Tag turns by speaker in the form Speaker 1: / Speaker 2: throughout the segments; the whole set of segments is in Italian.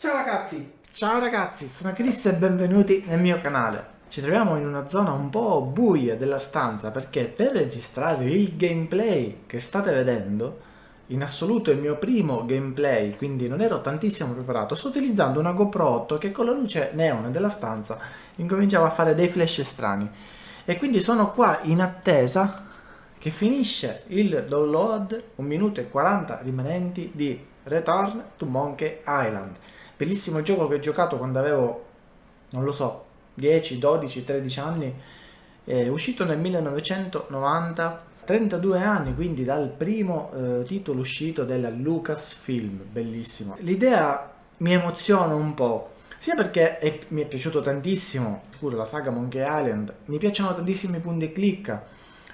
Speaker 1: Ciao ragazzi, sono Chris e benvenuti nel mio canale. Ci troviamo in una zona un po' buia della stanza perché per registrare il gameplay che state vedendo, in assoluto il mio primo gameplay, quindi non ero tantissimo preparato, sto utilizzando una GoPro 8 che con la luce neon della stanza incominciava a fare dei flash strani. E quindi sono qua in attesa che finisce il download, 1 minuto e 40 rimanenti di Return to Monkey Island. Bellissimo gioco che ho giocato quando avevo, non lo so, 10, 12, 13 anni, è uscito nel 1990, 32 anni quindi dal primo titolo uscito della Lucasfilm, bellissimo. L'idea mi emoziona un po', sia perché mi è piaciuto tantissimo, sicuro la saga Monkey Island, mi piacciono tantissimi punti clicca,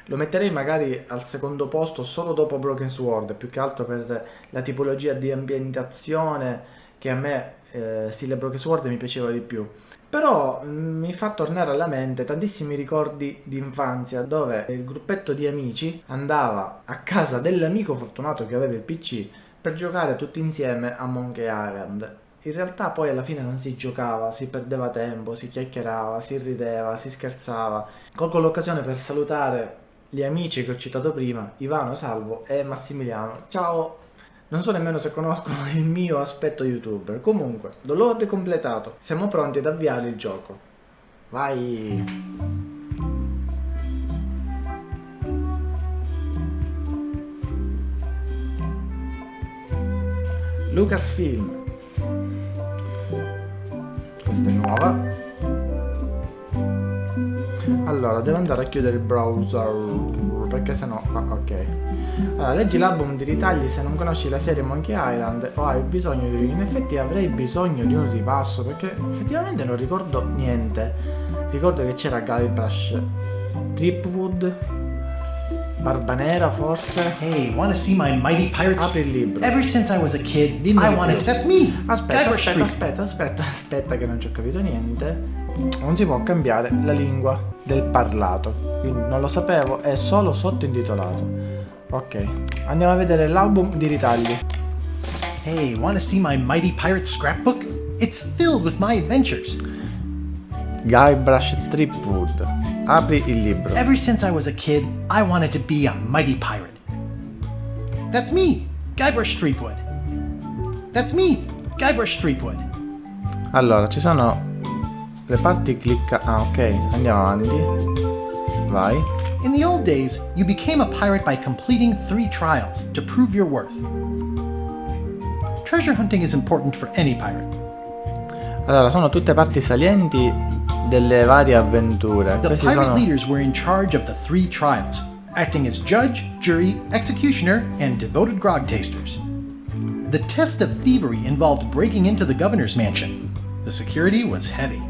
Speaker 1: lo metterei magari al secondo posto solo dopo Broken Sword, più che altro per la tipologia di ambientazione che a me stile Broken Sword mi piaceva di più. Però mi fa tornare alla mente tantissimi ricordi di infanzia dove il gruppetto di amici andava a casa dell'amico fortunato che aveva il PC per giocare tutti insieme a Monkey Island. In realtà poi alla fine non si giocava, si perdeva tempo, si chiacchierava, si rideva, si scherzava. Colgo l'occasione per salutare gli amici che ho citato prima, Ivano, Salvo e Massimiliano. Ciao! Non so nemmeno se conoscono il mio aspetto youtuber. Comunque, download completato. Siamo pronti ad avviare il gioco. Vai! Lucasfilm. Questa è nuova. Allora, devo andare a chiudere il browser perché sennò... ok. Allora, leggi l'album di Ritagli se non conosci la serie Monkey Island o hai bisogno di... In effetti avrei bisogno di un ripasso perché effettivamente non ricordo niente. Ricordo che c'era Guybrush, Tripwood, Barbanera forse.
Speaker 2: Hey, wanna see my mighty pirate?
Speaker 1: Apri il libro.
Speaker 2: Ever since I was a kid,
Speaker 1: Dimmi
Speaker 2: I
Speaker 1: di
Speaker 2: wanted...
Speaker 1: più.
Speaker 2: That's me!
Speaker 1: Aspetta che non ci ho capito niente. Non si può cambiare la lingua del parlato, quindi non lo sapevo, è solo sottointitolato. Ok, andiamo a vedere l'album di Ritagli.
Speaker 2: Hey, wanna see my mighty pirate scrapbook? It's filled with my adventures.
Speaker 1: Guybrush Tripwood. Apri il libro.
Speaker 2: Ever since I was a kid, I wanted to be a mighty pirate. That's me, Guybrush Threepwood. That's me, Guybrush Threepwood.
Speaker 1: Allora, ci sono le parti clicca... Ah, ok, andiamo avanti. Vai.
Speaker 2: In the old days, you became a pirate by completing 3 trials to prove your worth. Treasure hunting is important for any pirate.
Speaker 1: Allora, sono tutte parti salienti delle varie avventure.
Speaker 2: The
Speaker 1: Questi
Speaker 2: pirate
Speaker 1: sono...
Speaker 2: leaders were in charge of the 3 trials, acting as judge, jury, executioner, and devoted grog tasters. The test of thievery involved breaking into the governor's mansion. The security was heavy.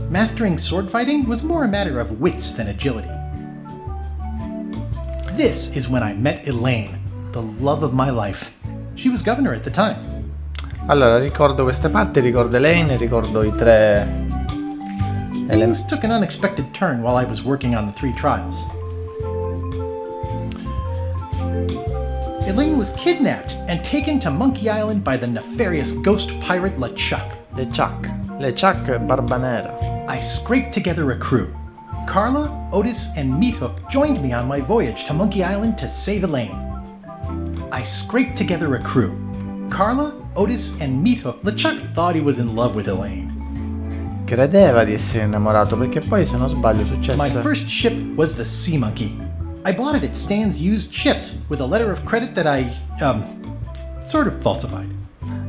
Speaker 2: Mastering sword fighting was more a matter of wits than agility. This is when I met Elaine, the love of my life. She was governor at the time.
Speaker 1: Allora, ricordo queste parti, ricordo Elaine, ricordo i 3
Speaker 2: Things took an unexpected turn while I was working on the 3 trials. Elaine was kidnapped and taken to Monkey Island by the nefarious ghost pirate LeChuck.
Speaker 1: LeChuck Barbanera.
Speaker 2: I scraped together a crew. Carla, Otis, and Meathook joined me on my voyage to Monkey Island to save Elaine. I scraped together a crew. Carla, Otis, and Meathook. LeChuck thought he was in love with Elaine.
Speaker 1: Credeva di essere innamorato perché poi, se non sbaglio, successe...
Speaker 2: My first ship was the Sea Monkey. I bought it at Stan's used ships with a letter of credit that I, sort of falsified.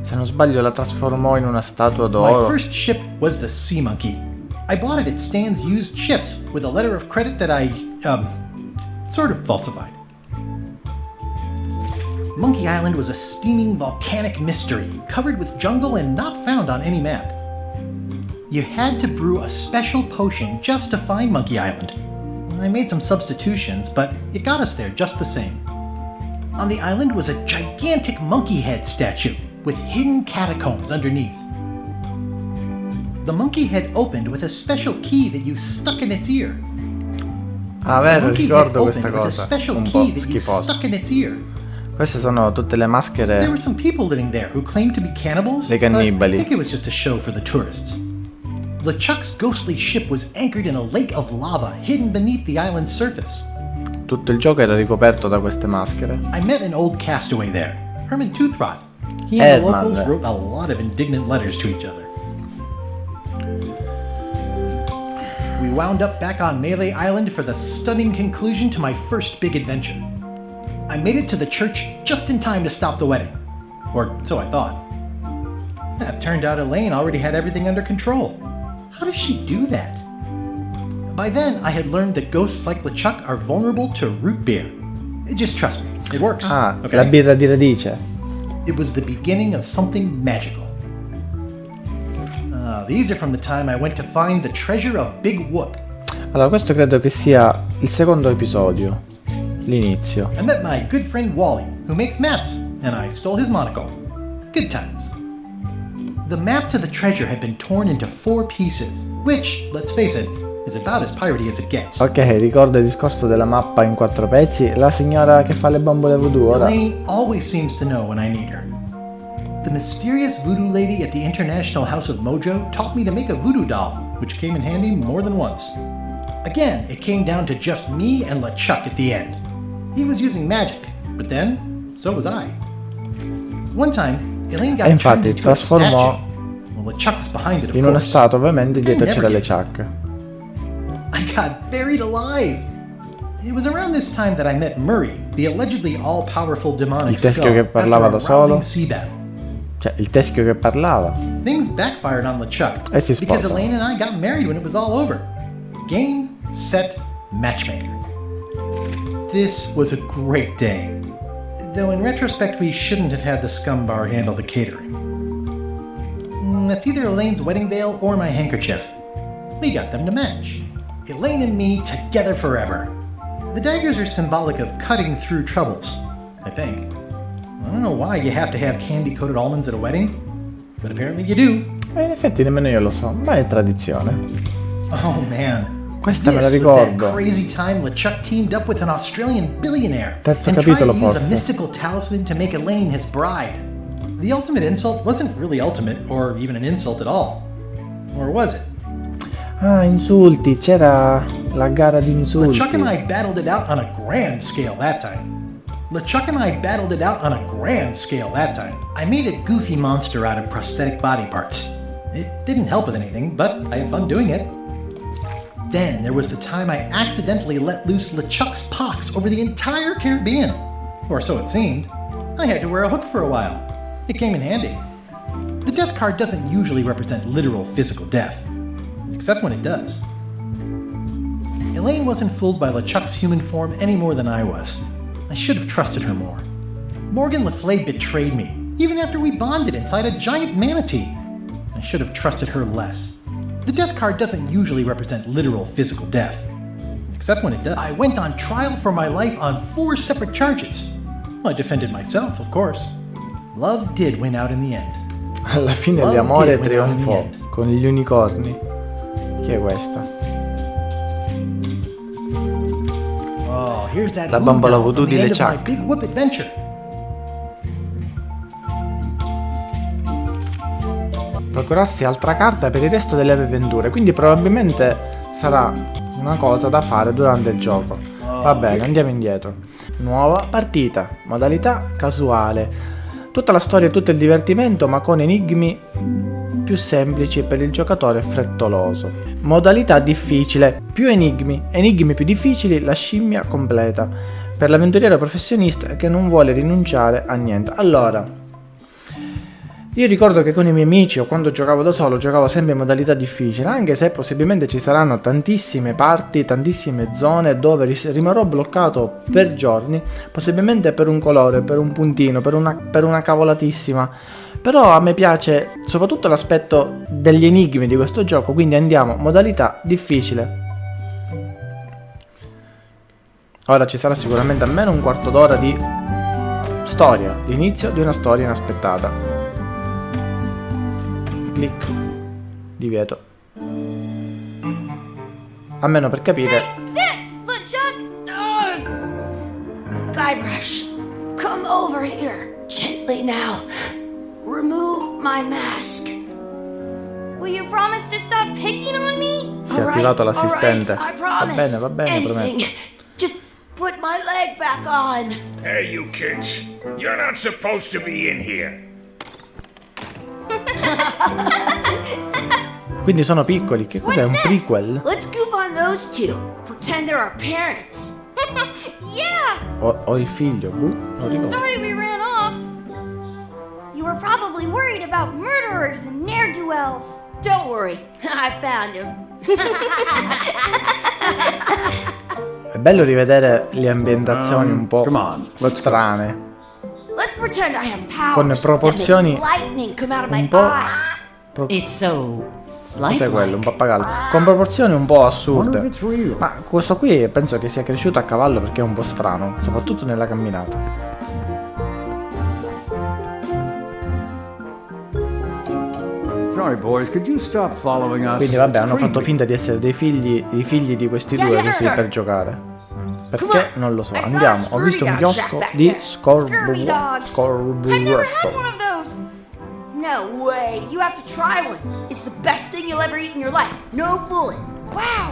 Speaker 1: Se non sbaglio la trasformò in una statua
Speaker 2: My
Speaker 1: d'oro.
Speaker 2: first ship was the Sea Monkey. I bought it at Stan's used ships with a letter of credit that I, sort of falsified. Monkey Island was a steaming volcanic mystery, covered with jungle and not found on any map. You had to brew a special potion just to find Monkey Island. I made some substitutions, but it got us there just the same. On the island was a gigantic monkey head statue with hidden catacombs underneath. The monkey head opened with a special key that you stuck in its ear.
Speaker 1: Ah, vero,
Speaker 2: The monkey
Speaker 1: ricordo
Speaker 2: head
Speaker 1: questa
Speaker 2: opened with a
Speaker 1: cosa.
Speaker 2: special
Speaker 1: Un
Speaker 2: key
Speaker 1: po'
Speaker 2: that you
Speaker 1: schifosa.
Speaker 2: stuck in its ear.
Speaker 1: Queste sono tutte le
Speaker 2: There
Speaker 1: maschere
Speaker 2: were some people living there who claimed to be cannibals,
Speaker 1: dei
Speaker 2: but I
Speaker 1: cannibali.
Speaker 2: think it was just a show for the tourists. LeChuck's ghostly ship was anchored in a lake of lava hidden beneath the island's surface.
Speaker 1: Tutto il gioco era ricoperto da queste maschere.
Speaker 2: I met an old castaway there, Herman Toothrot. He and the
Speaker 1: Herman.
Speaker 2: locals wrote a lot of indignant letters to each other. We wound up back on Melee Island for the stunning conclusion to my first big adventure. I made it to the church just in time to stop the wedding. Or so I thought. It turned out Elaine already had everything under control. How does she do that? By then, I had learned that ghosts like LeChuck are vulnerable to root beer. Just trust me, it works.
Speaker 1: Ah,
Speaker 2: okay?
Speaker 1: la birra di radice.
Speaker 2: It was the beginning of something magical. These are from the time I went to find the treasure of Big Whoop.
Speaker 1: Allora, questo credo che sia il secondo episodio, l'inizio.
Speaker 2: I met my good friend Wally, who makes maps, and I stole his monocle. Good times. The map to the treasure had been torn into 4 pieces, which, let's face it, is about as piratey as it gets.
Speaker 1: Ok, ricordo il discorso della mappa in 4 pezzi. La signora che fa le bombole voodoo ora.
Speaker 2: Elaine always seems to know when I need her. The mysterious voodoo lady at the International House of Mojo taught me to make a voodoo doll, which came in handy more than once. Again, it came down to just me and LeChuck at the end. He was using magic, but then, so was I. One time, Elaine got
Speaker 1: E infatti
Speaker 2: turned into a
Speaker 1: trasformò
Speaker 2: statue. Well, LeChuck was behind it, of
Speaker 1: in una
Speaker 2: course.
Speaker 1: statua, ovviamente dietro
Speaker 2: never
Speaker 1: c'era le
Speaker 2: get-
Speaker 1: ciacche.
Speaker 2: I got buried alive. It was around this time that I met Murray, the allegedly all-powerful demonic
Speaker 1: Il teschio
Speaker 2: skull,
Speaker 1: che parlava
Speaker 2: after a
Speaker 1: da solo.
Speaker 2: rousing sea battle.
Speaker 1: Cioè, il teschio che parlava.
Speaker 2: Things backfired on LeChuck
Speaker 1: E si
Speaker 2: because
Speaker 1: sposano.
Speaker 2: Elaine and I got married when it was all over. Game, set, matchmaker. This was a great day. Though in retrospect, we shouldn't have had the scum bar handle the catering. That's either Elaine's wedding veil or my handkerchief. We got them to match. Elaine and me together forever. The daggers are symbolic of cutting through troubles, I think. I don't know why you have to have candy-coated almonds at a wedding, but apparently you do.
Speaker 1: In effetti nemmeno io lo so, ma è tradizione.
Speaker 2: Oh man.
Speaker 1: Questa me la
Speaker 2: This was that
Speaker 1: ricordo.
Speaker 2: crazy time LeChuck teamed up with an Australian billionaire
Speaker 1: Terzo
Speaker 2: and tried to
Speaker 1: capitolo,
Speaker 2: use a
Speaker 1: forse.
Speaker 2: mystical talisman to make Elaine his bride. The ultimate insult wasn't really ultimate or even an insult at all. Or was it?
Speaker 1: Ah, insulti, c'era la gara di insulti.
Speaker 2: LeChuck and I battled it out on a grand scale that time. I made a goofy monster out of prosthetic body parts. It didn't help with anything, but I had fun doing it. Then there was the time I accidentally let loose LeChuck's pox over the entire Caribbean. Or so it seemed. I had to wear a hook for a while. It came in handy. The death card doesn't usually represent literal physical death, except when it does. Elaine wasn't fooled by LeChuck's human form any more than I was. I should have trusted her more. Morgan Le Fay betrayed me, even after we bonded inside a giant manatee. I should have trusted her less. The death card doesn't usually represent literal physical death, except when it does. I went on trial for my life on 4 separate charges. I defended myself, of course. Love did win out in the end.
Speaker 1: Alla fine
Speaker 2: Love
Speaker 1: l'amore
Speaker 2: did win out in the
Speaker 1: trionfò
Speaker 2: end.
Speaker 1: con gli unicorni. Chi è questa?
Speaker 2: Oh, here's that
Speaker 1: La
Speaker 2: voodoo
Speaker 1: bambola
Speaker 2: doll
Speaker 1: voodoo
Speaker 2: from
Speaker 1: di
Speaker 2: the end of my
Speaker 1: LeChuck.
Speaker 2: Big Whoop adventure.
Speaker 1: Procurarsi altra carta per il resto delle avventure, quindi probabilmente sarà una cosa da fare durante il gioco. Va bene, andiamo indietro. Nuova partita, modalità casuale. Tutta la storia e tutto il divertimento, ma con enigmi più semplici per il giocatore frettoloso. Modalità difficile, più enigmi più difficili, la scimmia completa. Per l'avventuriero professionista che non vuole rinunciare a niente. Allora, io ricordo che con i miei amici o quando giocavo da solo giocavo sempre in modalità difficile, anche se possibilmente ci saranno tantissime parti, tantissime zone dove rimarrò bloccato per giorni, possibilmente per un colore, per un puntino, per una cavolatissima. Però a me piace soprattutto l'aspetto degli enigmi di questo gioco, quindi andiamo modalità difficile. Ora ci sarà sicuramente almeno un quarto d'ora di storia, l'inizio di una storia inaspettata. Clic, divieto. Almeno per capire.
Speaker 3: This, LeChuck! Guybrush, come Come over here, gently now. Remove my mask.
Speaker 4: Will you promise to stop picking on me?
Speaker 1: Si è attivato l'assistente.
Speaker 3: I
Speaker 1: Va
Speaker 3: promise.
Speaker 1: bene,
Speaker 3: Anything.
Speaker 1: prometto.
Speaker 3: Just put my leg back on.
Speaker 5: Hey, you kids. You're not supposed to be in here.
Speaker 1: Quindi sono piccoli, che cos'è? Un prequel?
Speaker 3: Let's goof on those two. Pretend they're our parents.
Speaker 4: Yeah!
Speaker 1: O il figlio, non ricordo.
Speaker 4: Sorry we ran off. You were probably worried about murderers and ne'er-do-wells.
Speaker 3: Don't worry, I found him.
Speaker 1: È bello rivedere le ambientazioni un po' strane,
Speaker 3: Let's pretend I have powers
Speaker 1: con proporzioni
Speaker 3: that make lightning come out of my
Speaker 1: un po'...
Speaker 3: eyes.
Speaker 6: It's so
Speaker 1: Cos'è quello? Un
Speaker 6: lifelike.
Speaker 1: pappagallo. Con proporzioni un po' assurde. Ma questo qui penso che sia cresciuto a cavallo perché è un po' strano, soprattutto nella camminata.
Speaker 7: Sorry, boys, could you stop following us?
Speaker 1: Quindi vabbè,
Speaker 7: It's
Speaker 1: hanno fatto
Speaker 7: creepy.
Speaker 1: finta di essere dei figli, i figli di questi due
Speaker 3: Yes,
Speaker 1: così
Speaker 3: sir.
Speaker 1: per giocare. Perché? Non lo so.
Speaker 3: I saw
Speaker 1: Andiamo.
Speaker 3: a
Speaker 1: Ho visto un
Speaker 3: scurvy dog
Speaker 1: chiosco
Speaker 3: back
Speaker 1: di
Speaker 3: there.
Speaker 4: Scurvy dogs. I've never had one of those.
Speaker 3: No way, you have to try one. It's the best thing you'll ever eat in your life. No bullet. Wow.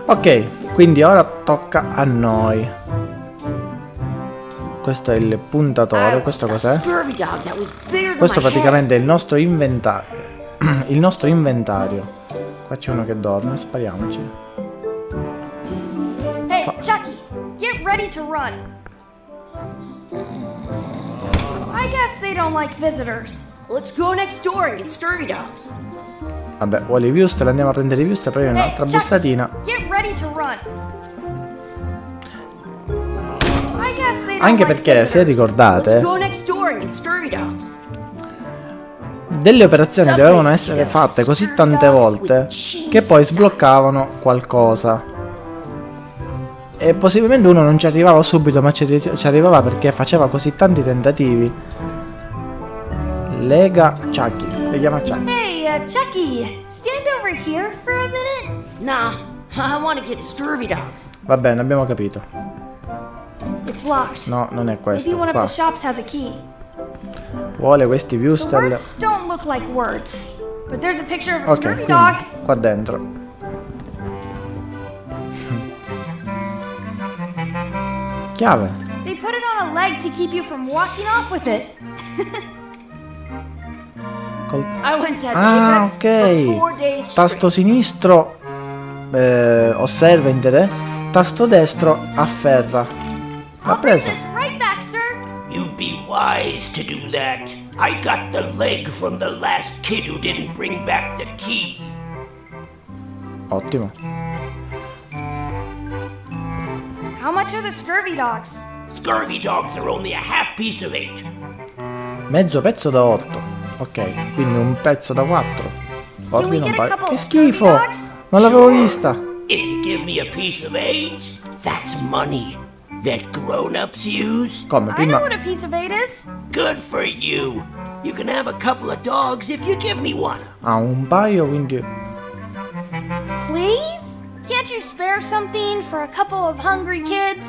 Speaker 1: Ok, quindi ora tocca a noi. Questo è il puntatore, questo cos'è?
Speaker 3: Scurvy dog that was bigger than
Speaker 1: Questo
Speaker 3: my head.
Speaker 1: praticamente è il nostro inventario. Il nostro inventario. Qua c'è uno che dorme, spariamoci.
Speaker 4: Hey, Chucky, get ready to run. I guess they don't like visitors.
Speaker 3: Let's go next door and get scurvy dogs.
Speaker 1: Vabbè, vuole i wuster, andiamo a prendere i wuster, poi un'altra
Speaker 4: Chucky,
Speaker 1: bussatina.
Speaker 4: get ready to run. I guess they don't
Speaker 1: Anche
Speaker 4: like
Speaker 1: perché, se
Speaker 4: visitors.
Speaker 1: ricordate,
Speaker 3: Let's go next door and get scurvy dogs.
Speaker 1: delle operazioni dovevano essere fatte così tante volte che poi sbloccavano qualcosa. E possibilmente uno non ci arrivava subito, ma ci arrivava perché faceva così tanti tentativi. Lega Chucky, leghiamo a Chucky.
Speaker 4: Hey, Chucky, stand over here for a minute.
Speaker 3: Nah, I want to get scurvy dogs.
Speaker 1: Va bene, abbiamo capito.
Speaker 4: It's locked.
Speaker 1: No, non è
Speaker 4: Maybe
Speaker 1: questo.
Speaker 4: one of
Speaker 1: Qua.
Speaker 4: the shops has a key.
Speaker 1: Vuole questi wuster.
Speaker 4: Words don't look like words, but there's a picture of a
Speaker 1: Ok,
Speaker 4: scurvy
Speaker 1: quindi
Speaker 4: dog.
Speaker 1: qua dentro. Chiave.
Speaker 4: They put it on a leg to keep you from walking off with it.
Speaker 3: I once had the
Speaker 1: Ah,
Speaker 3: hiccups for 4
Speaker 1: ok.
Speaker 3: days straight.
Speaker 1: Tasto sinistro osserva in te, tasto destro afferra. L'ha
Speaker 4: I'll bring
Speaker 1: presa.
Speaker 4: this right back, sir.
Speaker 5: You'd be wise to do that. I got the leg from the last kid who didn't bring back the key.
Speaker 1: Ottimo.
Speaker 4: How much are the scurvy dogs?
Speaker 5: Scurvy dogs are only a half piece of 8.
Speaker 1: Mezzo pezzo da 8. Ok, quindi un pezzo da 4.
Speaker 4: Can we
Speaker 1: Ordino un
Speaker 4: get a
Speaker 1: paio.
Speaker 4: couple
Speaker 1: Che
Speaker 4: of scurvy
Speaker 1: schifo!
Speaker 4: dogs?
Speaker 1: Non l'avevo vista.
Speaker 5: If you give me a piece of 8, that's money that grown-ups use.
Speaker 1: Come?
Speaker 4: I know
Speaker 1: Prima.
Speaker 4: what a piece of 8 is.
Speaker 5: Good for you. You can have a couple of dogs if you give me one.
Speaker 1: Ah, un paio, quindi.
Speaker 4: Please? Can't you spare something for a couple of hungry kids?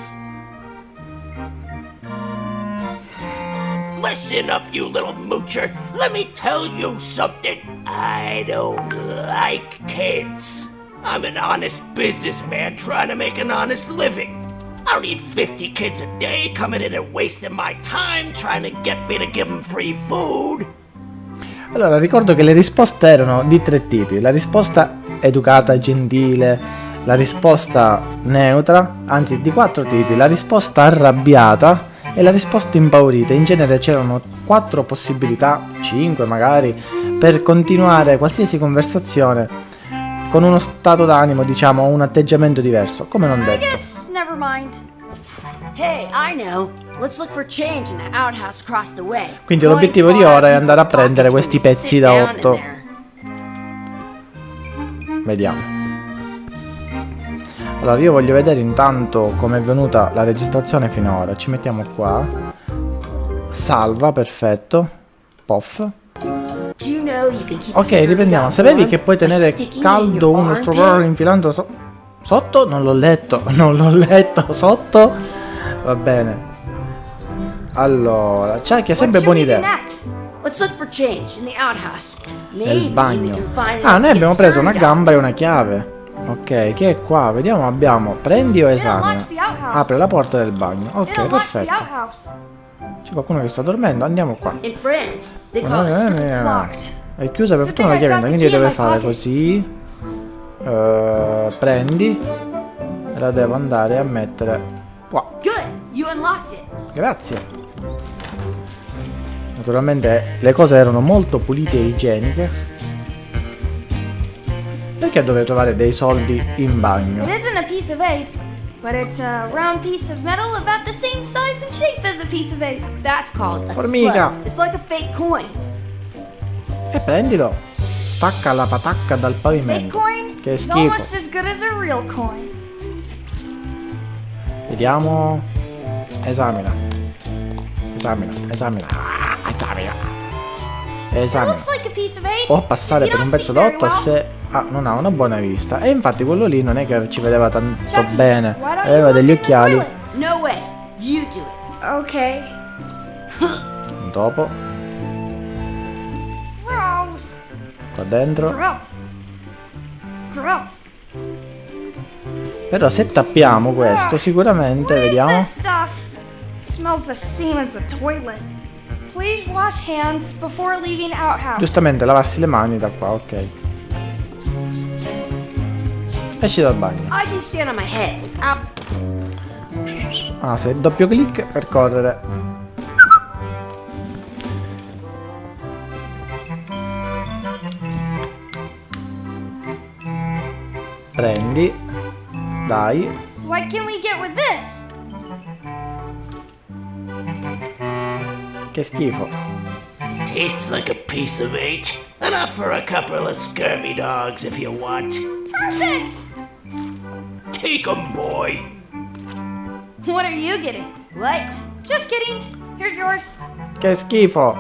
Speaker 5: Listen up, you little moocher. Let me tell you something. I don't like kids. I'm an honest businessman trying to make an honest living. I don't need 50 kids a day coming in and wasting my time trying to get me to give them free food.
Speaker 1: Allora, ricordo che le risposte erano di 3 tipi. La risposta educata, gentile, la risposta neutra, anzi di 4 tipi. La risposta arrabbiata e la risposta impaurita. In genere c'erano 4 possibilità, 5 magari, per continuare qualsiasi conversazione con uno stato d'animo, diciamo, un atteggiamento diverso, come non
Speaker 4: I
Speaker 1: detto.
Speaker 4: guess never mind.
Speaker 3: Hey, I know. Let's look for change in the outhouse across the way.
Speaker 1: Quindi l'obiettivo di ora è andare a prendere questi pezzi da 8. Vediamo. Allora io voglio vedere intanto come è venuta la registrazione finora. Ci mettiamo qua. Salva, perfetto. Poff. Ok, riprendiamo. Sapevi che puoi tenere caldo uno strawberry infilando sotto? Non l'ho letto. Non l'ho letto. Sotto Va bene. Allora, Chucky ha sempre
Speaker 4: What should
Speaker 1: buone
Speaker 4: we do
Speaker 1: idee.
Speaker 4: next?
Speaker 3: Let's look for change in the outhouse.
Speaker 1: Nel
Speaker 3: Maybe we
Speaker 1: bagno.
Speaker 3: can find
Speaker 1: Ah,
Speaker 3: enough
Speaker 1: noi
Speaker 3: to
Speaker 1: abbiamo
Speaker 3: get
Speaker 1: preso una
Speaker 3: scurvy
Speaker 1: gamba e
Speaker 3: dogs.
Speaker 1: una chiave. Ok, che è qua? Vediamo, abbiamo prendi o esamina.
Speaker 4: unlocks the outhouse.
Speaker 1: Apre la porta del bagno.
Speaker 4: It
Speaker 1: Ok,
Speaker 4: unlocks the
Speaker 1: perfetto.
Speaker 4: outhouse.
Speaker 1: C'è qualcuno che sta dormendo, andiamo qua.
Speaker 3: In France, they call it
Speaker 4: It's
Speaker 1: È
Speaker 4: locked.
Speaker 1: chiusa per fortuna la chiavetta, quindi deve fare così. Prendi. E la devo andare a mettere qua.
Speaker 3: Good, you unlocked it.
Speaker 1: Grazie. Naturalmente le cose erano molto pulite e igieniche. Perché dovevo trovare dei soldi in bagno?
Speaker 4: It isn't a piece of eight, but it's a round piece of metal about the same size and shape as a piece of eight.
Speaker 3: That's called a
Speaker 1: Formica.
Speaker 3: slug. It's like a fake coin.
Speaker 1: E prendilo. Stacca la patacca dal
Speaker 4: Fake
Speaker 1: pavimento.
Speaker 4: coin
Speaker 1: Che
Speaker 4: is almost
Speaker 1: schifo.
Speaker 4: as good as a real coin.
Speaker 1: Vediamo. Esamina. Esamina. Esamina. Esamina.
Speaker 4: It
Speaker 1: Esamina.
Speaker 4: looks like a piece of eight.
Speaker 1: Può passare
Speaker 4: If you
Speaker 1: per un
Speaker 4: don't
Speaker 1: pezzo
Speaker 4: see very
Speaker 1: d'otto
Speaker 4: well,
Speaker 1: se non ha una buona vista. E infatti quello lì non è che ci vedeva tanto
Speaker 4: Chucky,
Speaker 1: bene.
Speaker 4: why don't
Speaker 1: Aveva
Speaker 4: you
Speaker 1: degli
Speaker 4: look in the
Speaker 1: occhiali.
Speaker 4: toilet?
Speaker 3: No way. You do it.
Speaker 4: Okay.
Speaker 1: Dopo,
Speaker 4: Gross.
Speaker 1: qua dentro.
Speaker 4: Gross. Gross.
Speaker 1: Però se tappiamo questo sicuramente,
Speaker 4: What is
Speaker 1: vediamo.
Speaker 4: this stuff? It smells the same as the toilet. Please wash hands before leaving outhouse.
Speaker 1: Giustamente lavarsi le mani da qua, ok. Esci dal bagno.
Speaker 3: I can stand on my head without.
Speaker 1: Ah, se doppio clic per correre. Prendi. Dai.
Speaker 4: What can we get with this?
Speaker 1: Che schifo.
Speaker 5: Tastes like a piece of eight. Enough for a couple of scurvy dogs if you want.
Speaker 4: Perfect!
Speaker 5: Take 'em, boy.
Speaker 4: What are you getting?
Speaker 3: What?
Speaker 4: Just kidding. Here's yours.
Speaker 1: Che schifo.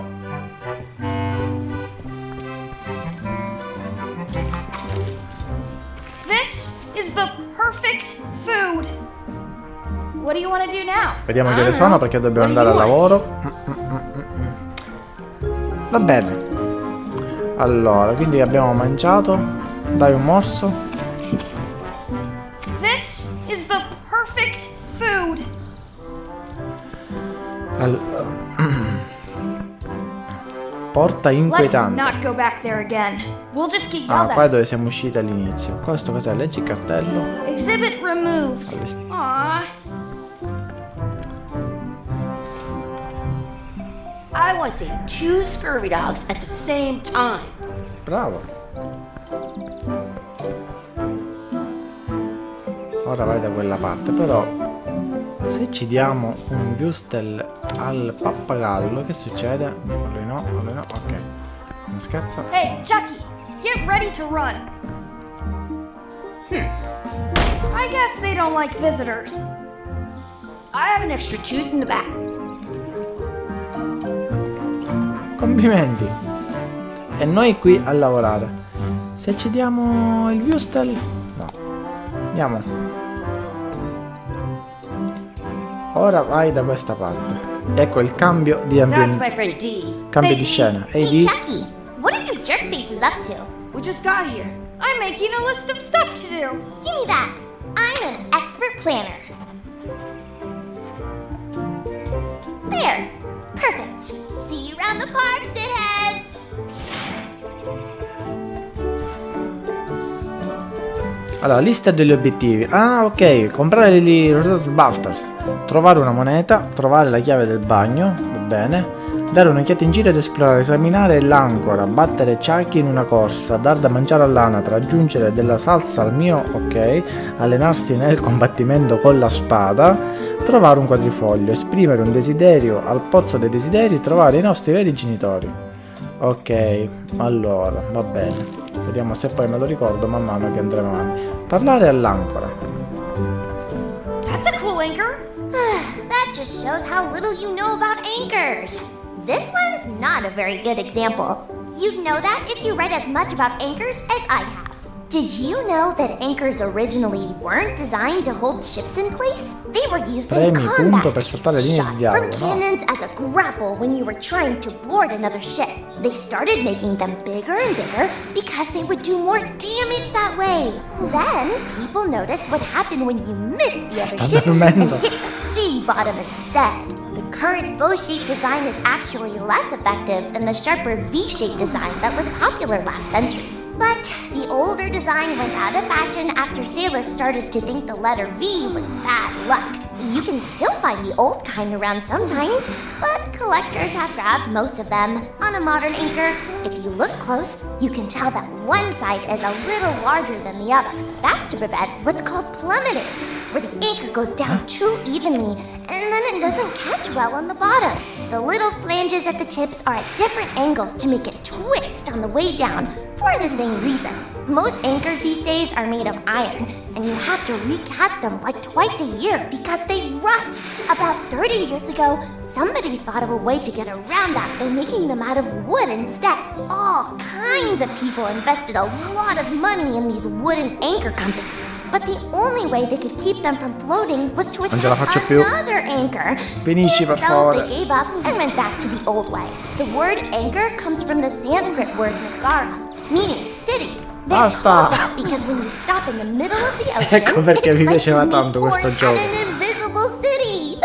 Speaker 4: This is the perfect food. What do you want to do now?
Speaker 1: Vediamo che
Speaker 3: I
Speaker 1: ore
Speaker 3: don't
Speaker 1: sono
Speaker 3: know.
Speaker 1: perché dobbiamo
Speaker 3: What do
Speaker 1: andare al
Speaker 3: you want?
Speaker 1: lavoro. Va bene. Allora, quindi abbiamo mangiato. Dai un morso.
Speaker 4: This is the perfect food.
Speaker 1: Porta
Speaker 4: Let's
Speaker 1: inquietante.
Speaker 4: not go back there again. We'll just get
Speaker 1: Ah,
Speaker 4: yelled
Speaker 1: qua è
Speaker 4: at.
Speaker 1: dove siamo usciti all'inizio. Questo cos'è? Leggi il cartello.
Speaker 4: Exhibit removed.
Speaker 1: Allesti-
Speaker 4: Aww.
Speaker 3: I want to save 2 scurvy dogs at the same time.
Speaker 1: Bravo. Ora vai da quella parte, però se ci diamo un Wustel al pappagallo, che succede? Lui no, ok. Non scherzo.
Speaker 4: Hey, Chucky, get ready to run. I guess they don't like visitors.
Speaker 3: I have an extra tooth in the back.
Speaker 1: Complimenti. E noi qui a lavorare. Se ci diamo il Wustel? No. Andiamo. Ora vai da questa parte. Ecco il cambio di
Speaker 3: That's
Speaker 1: ambiente.
Speaker 3: my friend D.
Speaker 1: Cambio
Speaker 3: Hey,
Speaker 1: di
Speaker 3: D.
Speaker 1: scena. Ehi
Speaker 6: Hey,
Speaker 1: di.
Speaker 6: Chucky, what are you jerk faces up to?
Speaker 3: We just got here.
Speaker 4: I'm making a list of stuff to do.
Speaker 6: Give me that. I'm an expert planner. There. Perfect. See you around the park, shitheads.
Speaker 1: Allora, lista degli obiettivi. Ah, ok. Comprare gli Busters. Trovare una moneta. Trovare la chiave del bagno. Va bene. Dare un'occhiata in giro ed esplorare. Esaminare l'ancora. Battere Chucky in una corsa. Dar da mangiare all'anatra. Aggiungere della salsa al mio. Ok. Allenarsi nel combattimento con la spada. Trovare un quadrifoglio. Esprimere un desiderio al pozzo dei desideri. Trovare i nostri veri genitori. Ok. Allora, va bene. Vediamo se poi me lo ricordo man mano che andremo avanti. Parlare all'ancora.
Speaker 4: That's a cool anchor.
Speaker 6: That just shows how little you know about anchors. This one's not a very good example. You'd know that if you read as much about anchors as I have. Did you know that anchors originally weren't designed to hold ships in place? They were used in
Speaker 1: Premi punto
Speaker 6: combat,
Speaker 1: per saltare le linee
Speaker 6: shot
Speaker 1: di dialogo,
Speaker 6: from
Speaker 1: no?
Speaker 6: cannons as a grapple when you were trying to board another ship. They started making them bigger and bigger because they would do more damage that way. Then, people noticed what happened when you missed the other ship and
Speaker 1: dormendo.
Speaker 6: hit the sea bottom instead. The current bow-shaped design is actually less effective than the sharper V-shaped design that was popular last century. But the older design went out of fashion after sailors started to think the letter V was bad luck. You can still find the old kind around sometimes, but collectors have grabbed most of them. On a modern anchor, if you look close, you can tell that one side is a little larger than the other. That's to prevent what's called plummeting, where the anchor goes down too evenly and then it doesn't catch well on the bottom. The little flanges at the tips are at different angles to make it twist on the way down for the same reason. Most anchors these days are made of iron, and you have to recast them like twice a year because they rust. About 30 years ago, somebody thought of a way to get around that by making them out of wood instead. All kinds of people invested a lot of money in these wooden anchor companies. But the only way they could keep them from floating was to
Speaker 1: Non ce la faccio
Speaker 6: attach
Speaker 1: più.
Speaker 6: another anchor.
Speaker 1: Finisci, per
Speaker 6: So
Speaker 1: favore.
Speaker 6: they gave up and went back to the old way. The word anchor comes from the Sanskrit word nagara, meaning city. They're
Speaker 1: Basta.
Speaker 6: called that because when you stop in the middle of the ocean,
Speaker 1: Ecco perché
Speaker 6: it's
Speaker 1: vi
Speaker 6: like
Speaker 1: piaceva
Speaker 6: being
Speaker 1: tanto questo
Speaker 6: poured
Speaker 1: gioco.
Speaker 6: at an invisible city.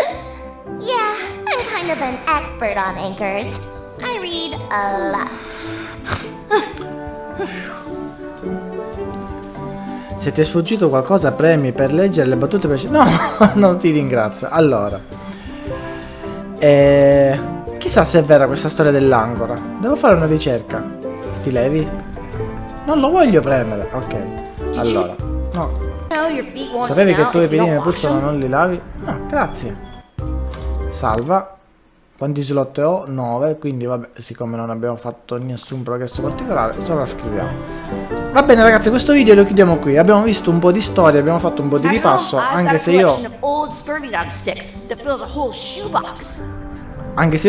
Speaker 6: Yeah, I'm kind of an expert on anchors. I read a lot.
Speaker 1: Se ti è sfuggito qualcosa, premi per leggere le battute No, non ti ringrazio. Allora, chissà se è vera questa storia dell'ancora. Devo fare una ricerca. Ti levi? Non lo voglio premere. Ok. Allora, no.
Speaker 3: No, your feet won't
Speaker 1: Sapevi che
Speaker 3: smell
Speaker 1: i tuoi
Speaker 3: if you
Speaker 1: piedini
Speaker 3: don't wash
Speaker 1: puzzano,
Speaker 3: them.
Speaker 1: non li lavi? Ah, grazie. Salva. Quanti slot ho? 9, quindi vabbè, siccome non abbiamo fatto nessun progresso particolare, sovrascriviamo. Va bene ragazzi, questo video lo chiudiamo qui. Abbiamo visto un po' di storia, abbiamo fatto un po' di ripasso, anche se io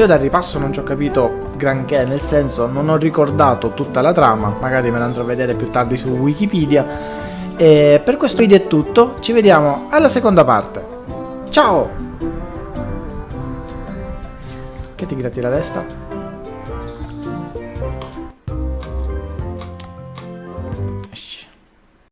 Speaker 1: dal ripasso non ci ho capito granché, nel senso non ho ricordato tutta la trama, magari me la andrò a vedere più tardi su Wikipedia. E per questo video è tutto, ci vediamo alla seconda parte. Ciao! Che ti grati la testa?